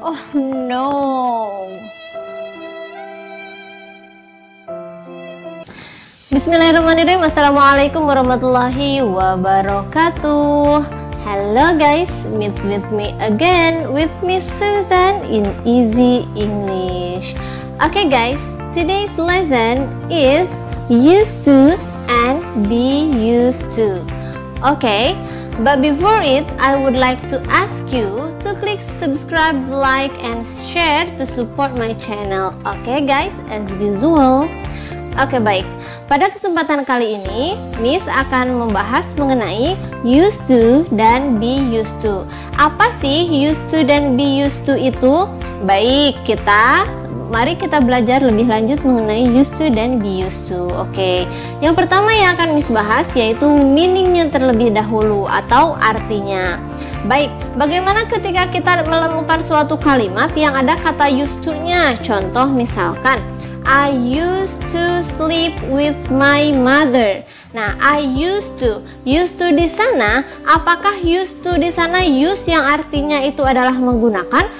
Oh no. Bismillahirrahmanirrahim. Assalamualaikum warahmatullahi wabarakatuh. Hello guys, meet with me again with Miss Susan in Easy English. Okay guys, today's lesson is used to and be used to. Okay, but before it, I would like to ask you to click subscribe, like, and share to support my channel. Okay guys, as usual. Oke baik, pada kesempatan kali ini Miss akan membahas mengenai used to dan be used to. Apa sih used to dan be used to itu? Baik, mari kita belajar lebih lanjut mengenai used to dan be used to. Oke, yang pertama yang akan Miss bahas yaitu meaningnya terlebih dahulu atau artinya. Baik, bagaimana ketika kita menemukan suatu kalimat yang ada kata used to-nya? Contoh misalkan, I used to sleep with my mother. Nah, I used to di sana, apakah used to di sana use yang artinya itu adalah menggunakan?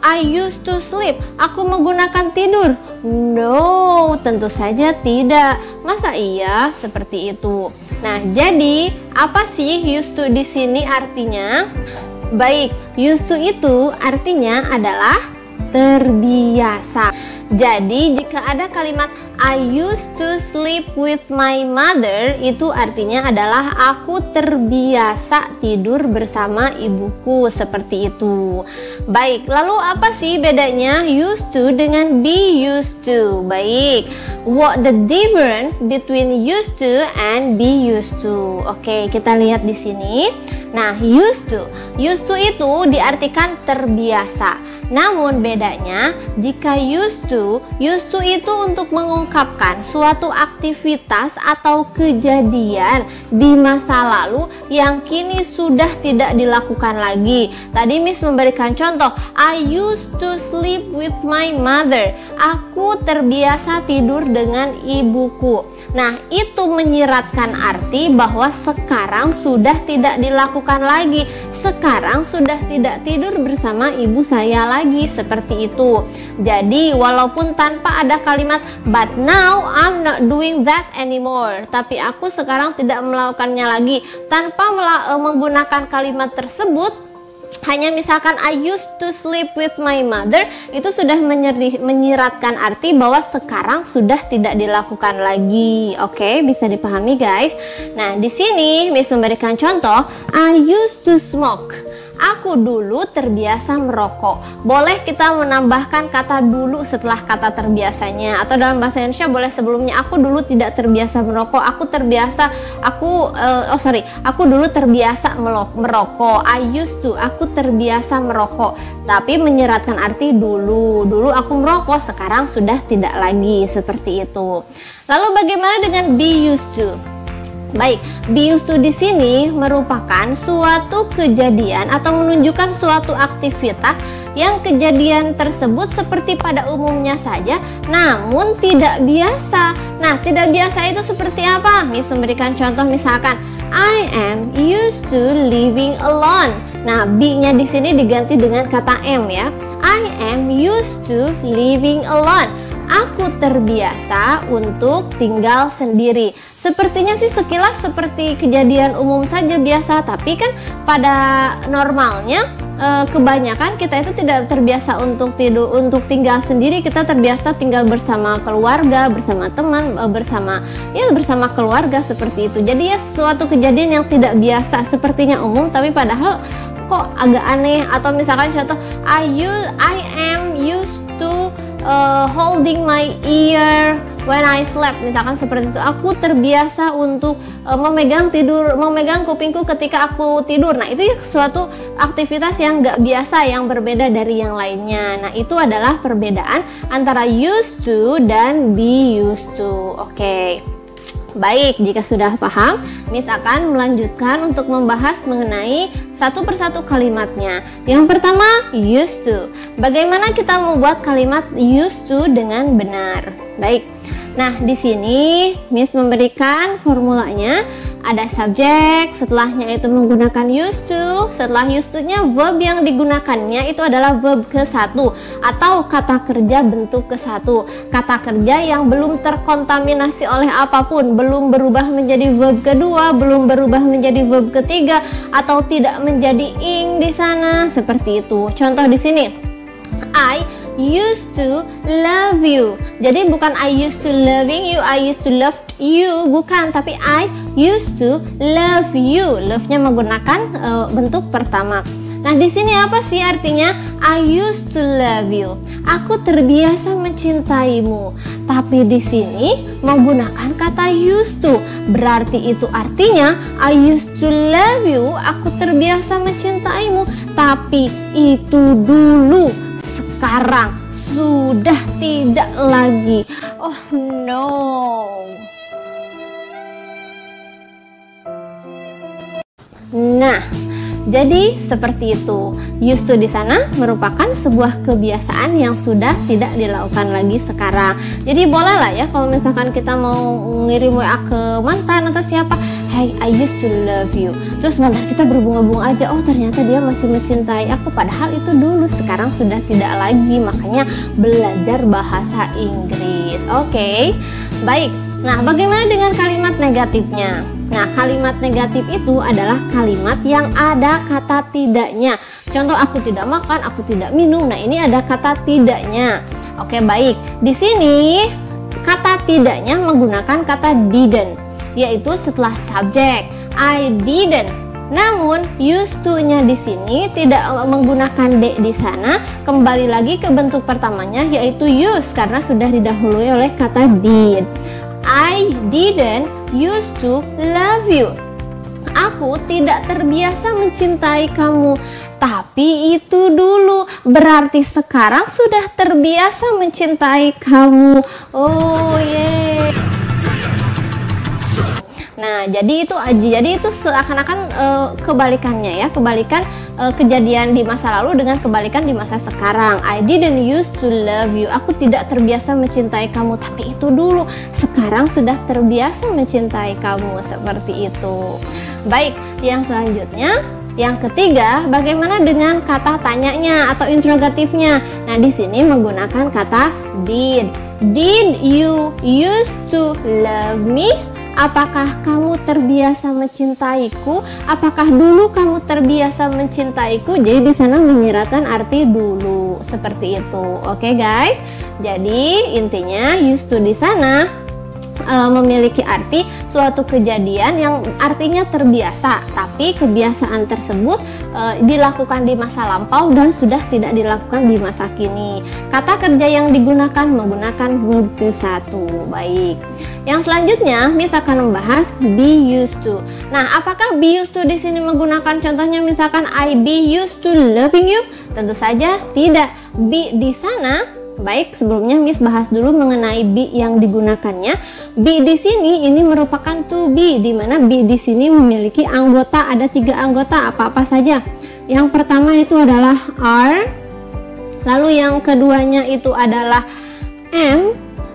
I used to sleep, aku menggunakan tidur. No, tentu saja tidak. Masa iya seperti itu? Nah, jadi apa sih used to di sini artinya? Baik, used to itu artinya adalah terbiasa. Jadi jika ada kalimat I used to sleep with my mother, itu artinya adalah aku terbiasa tidur bersama ibuku, seperti itu. Baik, lalu apa sih bedanya used to dengan be used to? Baik, what the difference between used to and be used to? Oke, kita lihat di sini. Nah, used to itu diartikan terbiasa. Namun bedanya, jika used to itu untuk mengungkapkan suatu aktivitas atau kejadian di masa lalu yang kini sudah tidak dilakukan lagi. Tadi Miss memberikan contoh, I used to sleep with my mother. Aku terbiasa tidur dengan ibuku. Nah, itu menyiratkan arti bahwa sekarang sudah tidak dilakukan lagi. Sekarang sudah tidak tidur bersama ibu saya lagi, seperti itu. Jadi walaupun tanpa ada kalimat but now I'm not doing that anymore, tapi aku sekarang tidak melakukannya lagi, tanpa menggunakan kalimat tersebut, hanya misalkan I used to sleep with my mother, itu sudah menyiratkan arti bahwa sekarang sudah tidak dilakukan lagi. Oke, bisa dipahami guys. Nah, di sini Miss memberikan contoh, I used to smoke. Aku dulu terbiasa merokok. Boleh kita menambahkan kata dulu setelah kata terbiasanya, atau dalam bahasa Indonesia boleh sebelumnya, aku dulu tidak terbiasa merokok. Aku dulu terbiasa merokok. I used to, aku terbiasa merokok. Tapi menyiratkan arti dulu aku merokok, sekarang sudah tidak lagi, seperti itu. Lalu bagaimana dengan be used to? Baik, be used to di sini merupakan suatu kejadian atau menunjukkan suatu aktivitas yang kejadian tersebut seperti pada umumnya saja, namun tidak biasa. Nah, tidak biasa itu seperti apa? Miss memberikan contoh misalkan, I am used to living alone. Nah, be-nya di sini diganti dengan kata am ya. I am used to living alone. Aku terbiasa untuk tinggal sendiri. Sepertinya sih sekilas seperti kejadian umum saja biasa, tapi kan pada normalnya kebanyakan kita itu tidak terbiasa untuk tinggal sendiri. Kita terbiasa tinggal bersama keluarga, bersama teman, bersama keluarga, seperti itu. Jadi ya suatu kejadian yang tidak biasa, sepertinya umum tapi padahal kok agak aneh. Atau misalkan contoh, I am used to holding my ear when I slept, misalkan seperti itu. Aku terbiasa untuk memegang kupingku ketika aku tidur. Nah, itu ya suatu aktivitas yang gak biasa, yang berbeda dari yang lainnya. Nah, itu adalah perbedaan antara used to dan be used to. Oke. Baik, jika sudah paham, Miss akan melanjutkan untuk membahas mengenai satu persatu kalimatnya. Yang pertama, used to. Bagaimana kita membuat kalimat used to dengan benar? Baik, Nah, di sini Miss memberikan formulanya. Ada subjek, setelahnya itu menggunakan used to, setelah used to-nya verb yang digunakannya itu adalah verb ke-1 atau kata kerja bentuk ke-1. Kata kerja yang belum terkontaminasi oleh apapun, belum berubah menjadi verb kedua, belum berubah menjadi verb ketiga, atau tidak menjadi ing di sana, seperti itu. Contoh di sini, I used to love you. Jadi bukan I used to loving you, I used to love you, bukan, tapi I used to love you. Love-nya menggunakan bentuk pertama. Nah, di sini apa sih artinya? I used to love you. Aku terbiasa mencintaimu. Tapi di sini menggunakan kata used to. Berarti itu artinya I used to love you. Aku terbiasa mencintaimu. Tapi itu dulu. Sekarang sudah tidak lagi. Oh no. Nah, jadi seperti itu. Used to di sana merupakan sebuah kebiasaan yang sudah tidak dilakukan lagi sekarang. Jadi boleh lah ya kalau misalkan kita mau ngirim WA ke mantan atau siapa, hey, I used to love you. Terus mantan kita berbunga-bunga aja, oh ternyata dia masih mencintai aku, padahal itu dulu, sekarang sudah tidak lagi. Makanya belajar bahasa Inggris. Oke, baik. Nah, bagaimana dengan kalimat negatifnya? Nah, kalimat negatif itu adalah kalimat yang ada kata tidaknya. Contoh, aku tidak makan, aku tidak minum. Nah, ini ada kata tidaknya. Oke, baik. Di sini kata tidaknya menggunakan kata didn't, yaitu setelah subjek. I didn't. Namun used to-nya di sini tidak menggunakan D di sana, kembali lagi ke bentuk pertamanya yaitu use karena sudah didahului oleh kata did. I didn't used to love you. Aku tidak terbiasa mencintai kamu, tapi itu dulu. Berarti sekarang sudah terbiasa mencintai kamu. Oh yeah. Nah, jadi itu seakan-akan kebalikannya ya, kebalikan kejadian di masa lalu dengan kebalikan di masa sekarang. I didn't used to love you. Aku tidak terbiasa mencintai kamu, tapi itu dulu. Sekarang sudah terbiasa mencintai kamu, seperti itu. Baik, yang selanjutnya, yang ketiga, bagaimana dengan kata tanyanya atau interrogatifnya? Nah, di sini menggunakan kata did. Did you used to love me? Apakah kamu terbiasa mencintaiku? Apakah dulu kamu terbiasa mencintaiku? Jadi di sana menyiratkan arti dulu, seperti itu. Oke guys. Jadi intinya used to di sana memiliki arti suatu kejadian yang artinya terbiasa, tapi kebiasaan tersebut dilakukan di masa lampau dan sudah tidak dilakukan di masa kini. Kata kerja yang digunakan menggunakan verb ke-1. Baik. Yang selanjutnya, Miss akan membahas be used to. Nah, apakah be used to di sini menggunakan contohnya misalkan I be used to loving you? Tentu saja tidak. Be di sana, baik, sebelumnya Miss bahas dulu mengenai be yang digunakannya. Be di sini ini merupakan to be, di mana be di sini memiliki anggota, ada 3 anggota, apa-apa saja. Yang pertama itu adalah are, lalu yang keduanya itu adalah am,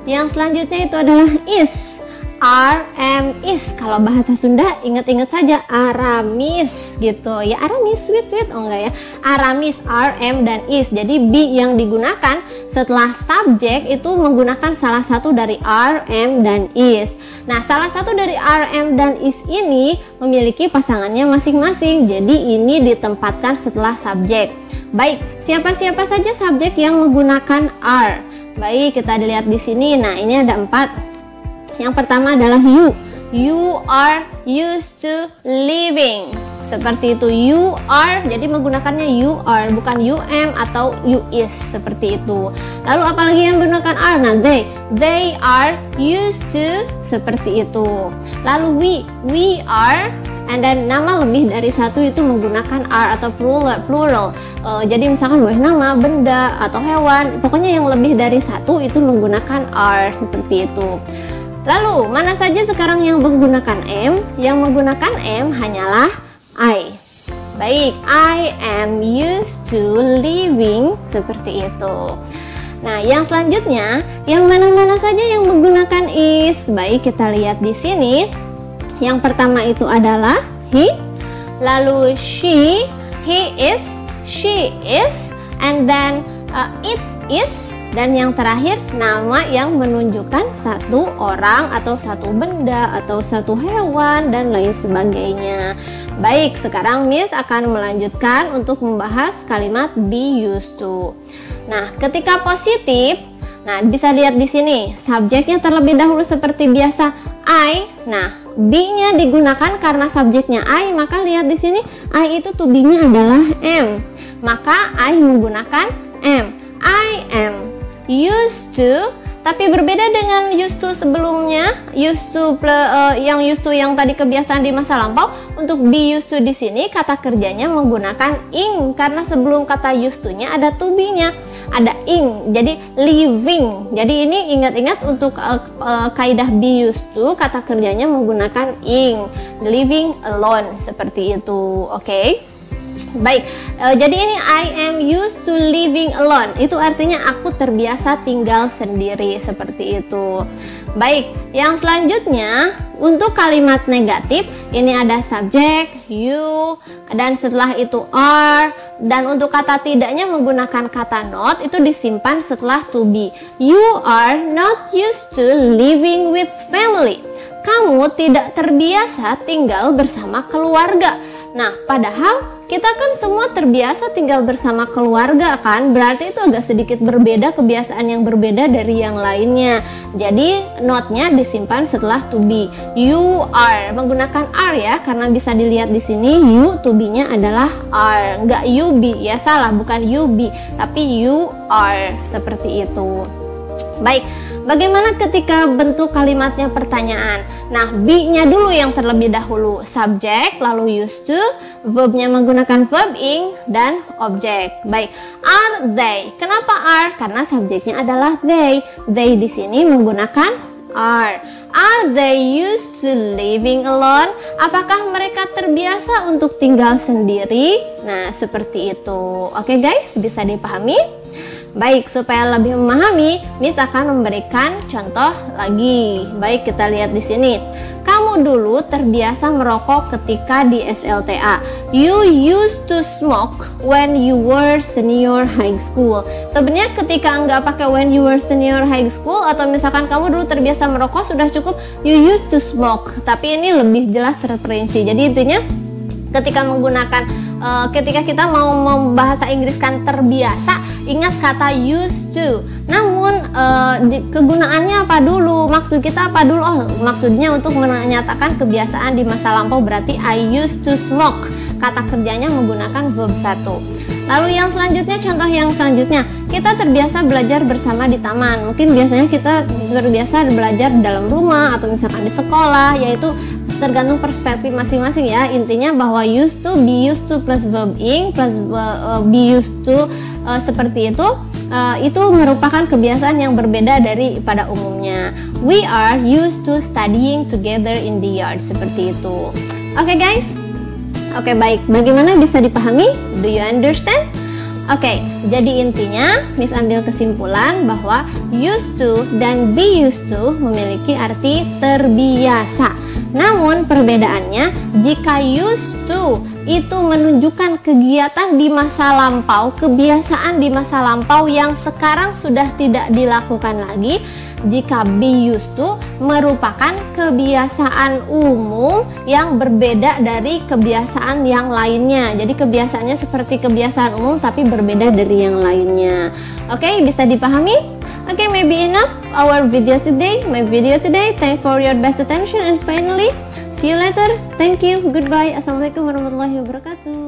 yang selanjutnya itu adalah is. Are, am, is. Kalau bahasa Sunda ingat-ingat saja Aramis gitu ya. Aramis, sweet, oh enggak ya. Aramis, are, am, dan is. Jadi be yang digunakan setelah subjek itu menggunakan salah satu dari are, am, dan is. Nah, salah satu dari are, am, dan is ini memiliki pasangannya masing-masing. Jadi ini ditempatkan setelah subjek. Baik, siapa-siapa saja subjek yang menggunakan are? Baik, kita lihat di sini. Nah, ini ada 4. Yang pertama adalah you. You are used to living. Seperti itu, you are, jadi menggunakannya you are, bukan you am atau you is, seperti itu. Lalu apalagi yang menggunakan are? Nah, they are used to, seperti itu. Lalu we are, and then nama lebih dari satu itu menggunakan are atau plural. Jadi misalkan boleh nama, benda, atau hewan, pokoknya yang lebih dari satu itu menggunakan are, seperti itu. Lalu, mana saja sekarang yang menggunakan am? Yang menggunakan am hanyalah I. Baik, I am used to living, seperti itu. Nah, yang selanjutnya, yang mana-mana saja yang menggunakan is? Baik, kita lihat di sini. Yang pertama itu adalah he, lalu she, he is, she is, and then it is, dan yang terakhir nama yang menunjukkan satu orang atau satu benda atau satu hewan dan lain sebagainya. Baik, sekarang Miss akan melanjutkan untuk membahas kalimat be used to. Nah, ketika positif, nah bisa lihat di sini subjeknya terlebih dahulu seperti biasa I. Nah, be-nya digunakan karena subjeknya I, maka lihat di sini I itu to be-nya adalah am. Maka I menggunakan am. I am used to, tapi berbeda dengan used to sebelumnya, used to yang used to yang tadi kebiasaan di masa lampau. Untuk be used to di sini kata kerjanya menggunakan ing, karena sebelum kata used to-nya ada to be-nya, ada ing, jadi living. Jadi ini ingat-ingat untuk kaidah be used to kata kerjanya menggunakan ing, living alone seperti itu. Oke. Baik, jadi ini I am used to living alone. Itu artinya aku terbiasa tinggal sendiri, seperti itu. Baik, yang selanjutnya untuk kalimat negatif ini ada subjek you, dan setelah itu are, dan untuk kata tidaknya menggunakan kata not, itu disimpan setelah to be. You are not used to living with family. Kamu tidak terbiasa tinggal bersama keluarga. Nah, padahal kita kan semua terbiasa tinggal bersama keluarga kan, berarti itu agak sedikit berbeda, kebiasaan yang berbeda dari yang lainnya. Jadi notnya disimpan setelah to be. You are menggunakan are ya, karena bisa dilihat di sini you to be-nya adalah are, nggak you be ya, salah, bukan you be tapi you are, seperti itu. Baik, bagaimana ketika bentuk kalimatnya pertanyaan? Nah, be-nya dulu yang terlebih dahulu, subjek, lalu used to, verb-nya menggunakan verb ing, dan objek. Baik, are they? Kenapa are? Karena subjeknya adalah they. They di sini menggunakan are. Are they used to living alone? Apakah mereka terbiasa untuk tinggal sendiri? Nah, seperti itu. Oke guys, bisa dipahami? Baik, supaya lebih memahami, Miss akan memberikan contoh lagi. Baik, kita lihat di sini. Kamu dulu terbiasa merokok ketika di SLTA. You used to smoke when you were senior high school. Sebenarnya ketika nggak pakai when you were senior high school, atau misalkan kamu dulu terbiasa merokok, sudah cukup you used to smoke. Tapi ini lebih jelas terperinci. Jadi intinya ketika menggunakan ketika kita mau membahasa Inggriskan terbiasa, ingat kata used to. Namun kegunaannya apa dulu? Maksud kita apa dulu? Oh, maksudnya untuk menyatakan kebiasaan di masa lampau, berarti I used to smoke. Kata kerjanya menggunakan verb 1. Lalu yang selanjutnya, contoh yang selanjutnya, kita terbiasa belajar bersama di taman. Mungkin biasanya kita terbiasa belajar di dalam rumah atau misalkan di sekolah, yaitu tergantung perspektif masing-masing ya. Intinya bahwa used to, be used to plus verb ing plus be used to seperti itu merupakan kebiasaan yang berbeda daripada umumnya. We are used to studying together in the yard, seperti itu. Oke guys. Oke, baik. Bagaimana, bisa dipahami? Do you understand? Oke, jadi intinya Miss ambil kesimpulan bahwa used to dan be used to memiliki arti terbiasa. Namun perbedaannya, jika used to itu menunjukkan kegiatan di masa lampau, kebiasaan di masa lampau yang sekarang sudah tidak dilakukan lagi. Jika be used to merupakan kebiasaan umum yang berbeda dari kebiasaan yang lainnya. Jadi kebiasaannya seperti kebiasaan umum tapi berbeda dari yang lainnya. Oke, bisa dipahami? Oke, maybe enough our video today. Thanks for your best attention, and finally, see you later. Thank you. Goodbye. Assalamualaikum warahmatullahi wabarakatuh.